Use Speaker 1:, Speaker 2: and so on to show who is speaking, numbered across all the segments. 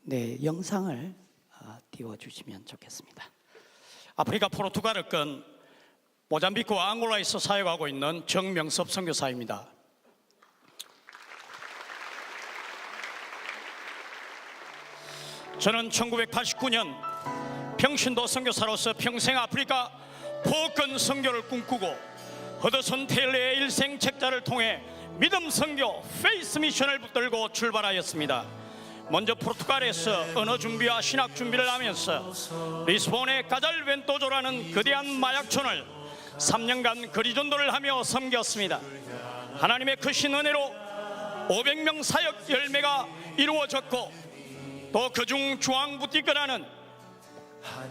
Speaker 1: 네, 영상을 띄워주시면 좋겠습니다.
Speaker 2: 아프리카 포르투갈어권 모잠비크와 앙골라에서 사역하고 있는 정명섭 선교사입니다. 저는 1989년 평신도 선교사로서 평생 아프리카 포권 선교를 꿈꾸고 허드슨 테일러의 일생 책자를 통해 믿음 선교 페이스 미션을 붙들고 출발하였습니다. 먼저 포르투갈에서 언어 준비와 신학 준비를 하면서 리스본의 까잘벤토조라는 거대한 마약촌을 3년간 거리전도를 하며 섬겼습니다. 하나님의 크신 은혜로 500명 사역 열매가 이루어졌고 또 그중 주앙부티크라는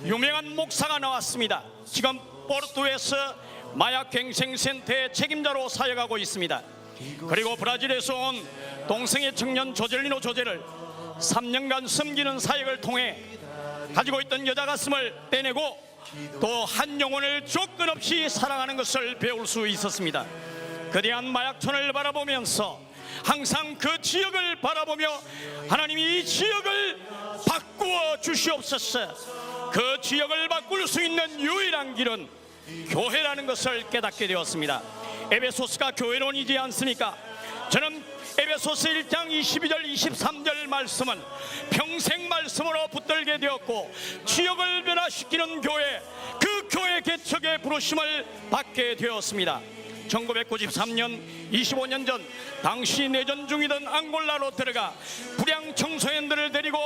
Speaker 2: 유명한 목사가 나왔습니다. 지금 포르투에서 마약갱생센터의 책임자로 사역하고 있습니다. 그리고 브라질에서 온 동성애 청년 조젤리노 조제를 3년간 섬기는 사역을 통해 가지고 있던 여자 가슴을 떼내고 또 한 영혼을 조건 없이 사랑하는 것을 배울 수 있었습니다. 거대한 마약촌을 바라보면서 항상 그 지역을 바라보며 하나님이 이 지역을 바꾸어 주시옵소서. 그 지역을 바꿀 수 있는 유일한 길은 교회라는 것을 깨닫게 되었습니다. 에베소스가 교회론이지 않습니까? 저는 에베소스 1장 22절 23절 말씀은 평생 말씀으로 붙들게 되었고 지역을 변화시키는 교회, 그 교회 개척의 부르심을 받게 되었습니다. 1993년 25년 전 당시 내전 중이던 앙골라로 들어가 불량 청소년들을 데리고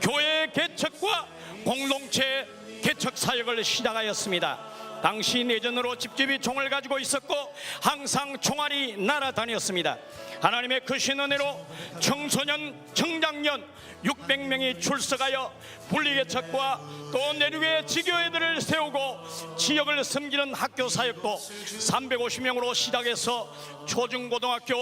Speaker 2: 교회 개척과 공동체 개척 사역을 시작하였습니다. 당시 내전으로 집집이 총을 가지고 있었고 항상 총알이 날아다녔습니다. 하나님의 크신 은혜로 청소년, 청장년 600명이 출석하여 분리개척과 또 내륙의 지교회들을 세우고 지역을 섬기는 학교 사역도 350명으로 시작해서 초중고등학교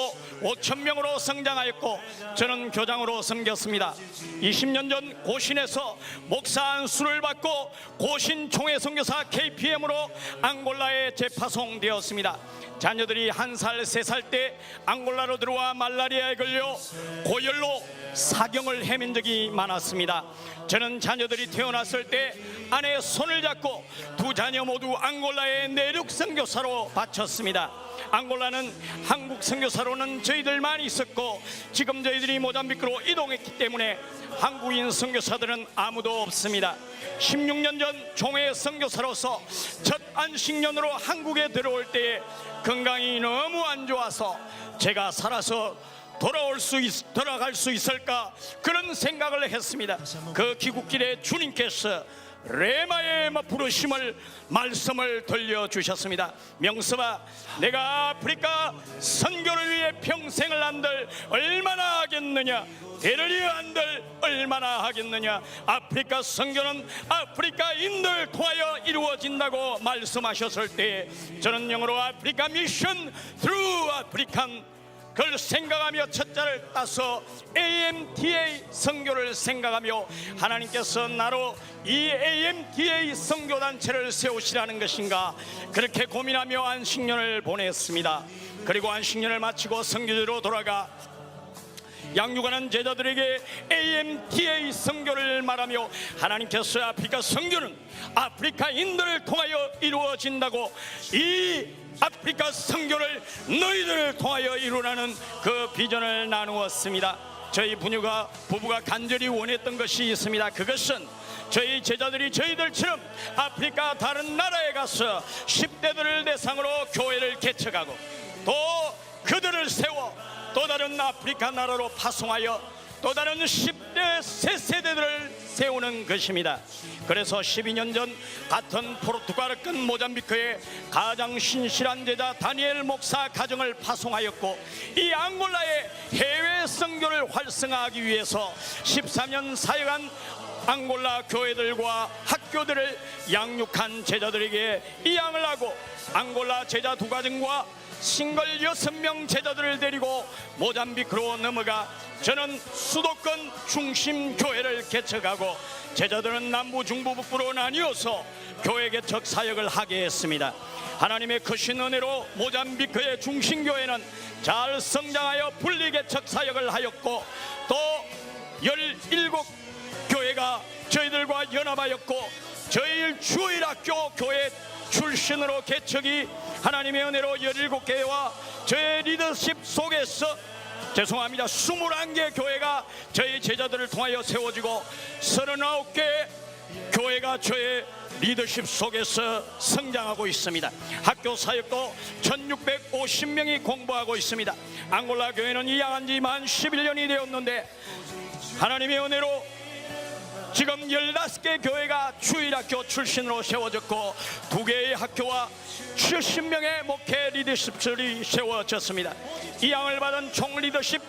Speaker 2: 5,000명으로 성장하였고 저는 교장으로 섬겼습니다. 20년 전 고신에서 목사 안수를 받고 고신 총회 선교사 KPM으로 앙골라에 재파송되었습니다. 자녀들이 1살, 3살 때 앙골라로 들어와 말라리아에 걸려 고열로 사경을 헤맨 적이 많았습니다. 저는 자녀들이 태어났을 때 아내의 손을 잡고 두 자녀 모두 앙골라의 내륙 선교사로 바쳤습니다. 앙골라는 한국 선교사로는 저희들만 있었고 지금 저희들이 모잠비크로 이동했기 때문에 한국인 선교사들은 아무도 없습니다. 16년 전 종회 선교사로서 첫 안식년으로 한국에 들어올 때에 건강이 너무 안 좋아서 제가 살아서 돌아갈 수 있을까 그런 생각을 했습니다. 그 귀국길에 주님께서 레마의 부르심을 말씀을 들려주셨습니다. 명섭아, 내가 아프리카 선교를 위해 평생을 한들 얼마나 하겠느냐, 대를 위해 한들 얼마나 하겠느냐. 아프리카 선교는 아프리카인들 통하여 이루어진다고 말씀하셨을 때 저는 영어로 아프리카 미션 through 아프리칸 그걸 생각하며 첫자를 따서 AMTA 선교를 생각하며 하나님께서 나로 이 AMTA 선교단체를 세우시라는 것인가 그렇게 고민하며 안식년을 보냈습니다. 그리고 안식년을 마치고 선교지로 돌아가 양육하는 제자들에게 AMTA 선교를 말하며 하나님께서 아프리카 선교는 아프리카인들을 통하여 이루어진다고 이 아프리카 선교를 너희들을 통하여 이루라는 그 비전을 나누었습니다. 저희 부부가 간절히 원했던 것이 있습니다. 그것은 저희 제자들이 저희들처럼 아프리카 다른 나라에 가서 10대들을 대상으로 교회를 개척하고 또 그들을 세워 또 다른 아프리카 나라로 파송하여 또 다른 10대 새 세대들을 세우는 것입니다. 그래서 12년 전 같은 포르투갈권 모잠비크의 가장 신실한 제자 다니엘 목사 가정을 파송하였고 이 앙골라의 해외 선교를 활성화하기 위해서 13년 사역한 앙골라 교회들과 학교들을 양육한 제자들에게 이양을 하고 앙골라 제자 2가정과 싱글 6명 제자들을 데리고 모잠비크로 넘어가 저는 수도권 중심 교회를 개척하고 제자들은 남부 중부 북부로 나뉘어서 교회 개척 사역을 하게 했습니다. 하나님의 크신 은혜로 모잠비크의 중심교회는 잘 성장하여 분리 개척 사역을 하였고 또 17 교회들과 연합하였고 저희 주일학교 교회 출신으로 개척이 하나님의 은혜로 17개와 저의 리더십 속에서 죄송합니다 21개 교회가 저희 제자들을 통하여 세워지고 39개 교회가 저의 리더십 속에서 성장하고 있습니다. 학교 사역도 1650명이 공부하고 있습니다. 앙골라 교회는 이양한 지 만 11년이 되었는데 하나님의 은혜로 지금 15개 교회가 주일학교 출신으로 세워졌고 2개의 학교와 70명의 목회 리더십들이 세워졌습니다. 이 양을 받은 총 리더십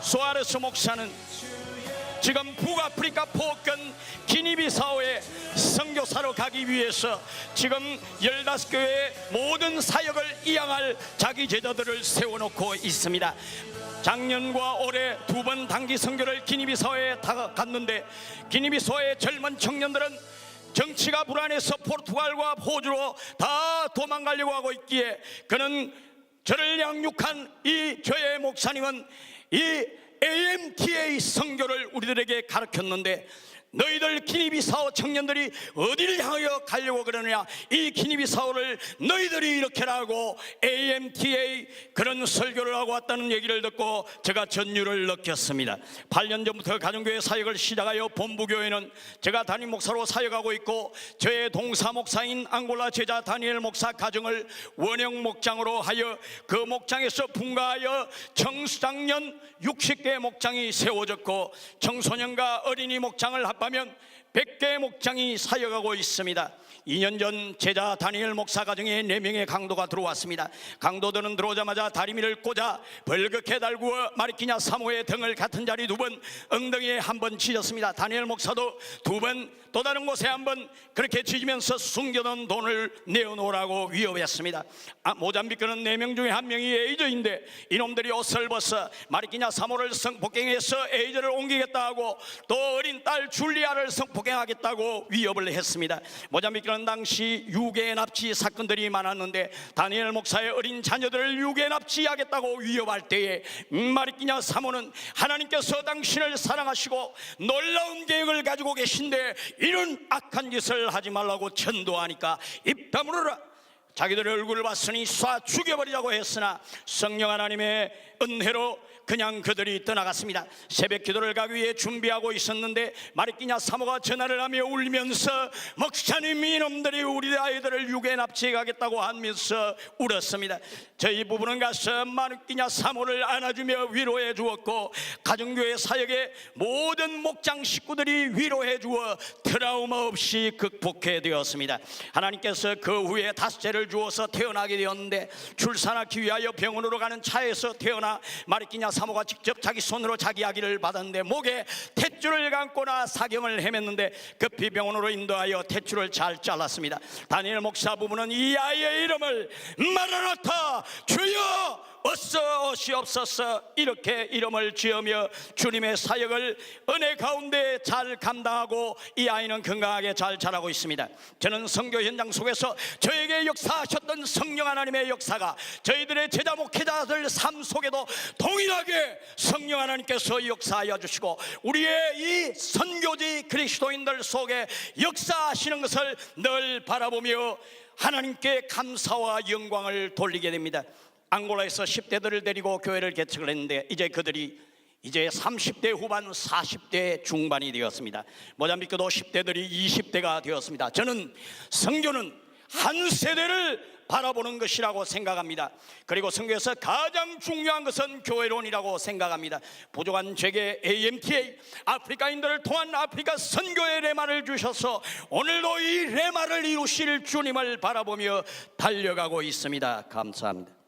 Speaker 2: 소아레스 목사는 지금 북아프리카 포근 기니비사오에 선교사로 가기 위해서 지금 15교회의 모든 사역을 이양할 자기 제자들을 세워놓고 있습니다. 작년과 올해 2번 단기 선교를 기니비사오에 갔는데 기니비사오의 젊은 청년들은 정치가 불안해서 포르투갈과 호주로 다 도망가려고 하고 있기에 그는 저를 양육한 이 저의 목사님은 이 AMTA 선교를 우리들에게 가르쳤는데 너희들 기니비사오 청년들이 어디를 향하여 가려고 그러느냐 이 기니비사오를 너희들이 일으켜라고 AMTA 그런 설교를 하고 왔다는 얘기를 듣고 제가 전율을 느꼈습니다. 8년 전부터 가정교회 사역을 시작하여 본부교회는 제가 담임 목사로 사역하고 있고 저의 동사 목사인 앙골라 제자 다니엘 목사 가정을 원형 목장으로 하여 그 목장에서 분가하여 청소장년 60개 목장이 세워졌고 청소년과 어린이 목장을 합하면 100개 목장이 사역하고 있습니다. 2년 전 제자 다니엘 목사 가정에 4명의 강도가 들어왔습니다. 강도들은 들어오자마자 다리미를 꽂아 벌겋게 달구어 마리키냐 사모의 등을 같은 자리 2번 엉덩이에 1번 치셨습니다. 다니엘 목사도 2번 또 다른 곳에 1번 그렇게 치면서 숨겨둔 돈을 내어놓으라고 위협했습니다. 모잠비크는 4명 중에 1명이 에이저인데 이놈들이 옷을 벗어 마리키냐 사모를 성폭행해서 에이저를 옮기겠다 하고 또 어린 딸 줄리아를 성폭행하겠다고 위협을 했습니다. 모잠비크는 당시 유괴 납치 사건들이 많았는데 다니엘 목사의 어린 자녀들을 유괴 납치하겠다고 위협할 때에 마리키냐 사모는 하나님께서 당신을 사랑하시고 놀라운 계획을 가지고 계신데 이런 악한 짓을 하지 말라고 전도하니까 입 다물어라 자기들의 얼굴을 봤으니 쏴 죽여버리자고 했으나 성령 하나님의 은혜로 그냥 그들이 떠나갔습니다. 새벽 기도를 가기 위해 준비하고 있었는데 마리키냐 사모가 전화를 하며 울면서 목사님 이놈들이 우리 아이들을 유괴 납치해 가겠다고 하면서 울었습니다. 저희 부부는 가서 마리키냐 사모를 안아주며 위로해 주었고 가정교회 사역의 모든 목장 식구들이 위로해 주어 트라우마 없이 극복해 되었습니다. 하나님께서 그 후에 5째를 주어서 태어나게 되었는데 출산하기 위하여 병원으로 가는 차에서 태어나 마리키냐 사모가 직접 자기 손으로 자기 아기를 받았는데 목에 탯줄을 감거나 사경을 헤맸는데 급히 병원으로 인도하여 탯줄을 잘 잘랐습니다. 다니엘 목사 부부는 이 아이의 이름을 마라나타 주여 어서오시옵소서 이렇게 이름을 지으며 주님의 사역을 은혜 가운데 잘 감당하고 이 아이는 건강하게 잘 자라고 있습니다. 저는 선교 현장 속에서 저에게 역사하셨던 성령 하나님의 역사가 저희들의 제자 목회자들 삶 속에도 동일하게 성령 하나님께서 역사하여 주시고 우리의 이 선교지 그리스도인들 속에 역사하시는 것을 늘 바라보며 하나님께 감사와 영광을 돌리게 됩니다. 앙골라에서 10대들을 데리고 교회를 개척을 했는데 이제 그들이 30대 후반 40대 중반이 되었습니다. 모잠비크도 10대들이 20대가 되었습니다. 저는 선교는 한 세대를 바라보는 것이라고 생각합니다. 그리고 선교에서 가장 중요한 것은 교회론이라고 생각합니다. 부족한 제게 AMTA 아프리카인들을 통한 아프리카 선교의 레마를 주셔서 오늘도 이 레마를 이루실 주님을 바라보며 달려가고 있습니다. 감사합니다.